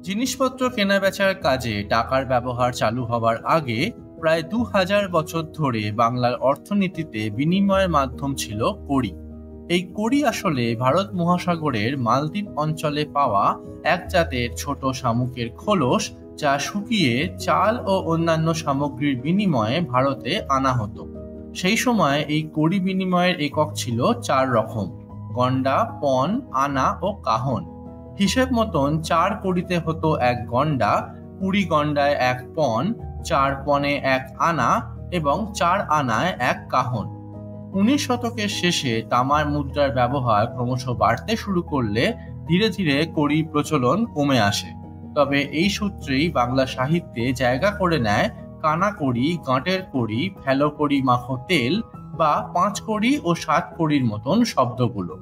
জিনিসপত্র কেনাবেচার কাজে টাকার ব্যবহার চালু হওয়ার আগে প্রায় 2000 বছর ধরে বাংলার অর্থনীতিতে বিনিময়ের মাধ্যম ছিল কড়ি। এই কড়ি আসলে ভারত মহাসাগরের মালদ্বীপ অঞ্চলে পাওয়া এক জাতের ছোট শামুকের খোলস, যা শুকিয়ে চাল ও অন্যান্য সামগ্রীর বিনিময়ে ভারতে আনা হতো। সেই সময় এই কড়ি বিনিময়ের একক ছিল 4 রকম: গন্ডা, পণ, আনা ও কাহন। হিসেব মতন 4 কড়িতে হতো 1 গন্ডা, 20 গন্ডায় 1 পণ, 4 পণে 1 আনা এবং 4 আনায় 1 কাহন। 19 শতকের শেষে তামার মুদ্রার ব্যবহার ক্রমশ বাড়তে শুরু করলে ধীরে ধীরে কড়ির প্রচলন কমে আসে। তবে এই সূত্রেই বাংলা সাহিত্যে জায়গা করে নেয় কানা কড়ি, গাঁটের কড়ি, ফেলো কড়ি মাখো তেল বা 5 কড়ি ও 7 কড়ির মতন শব্দগুলো।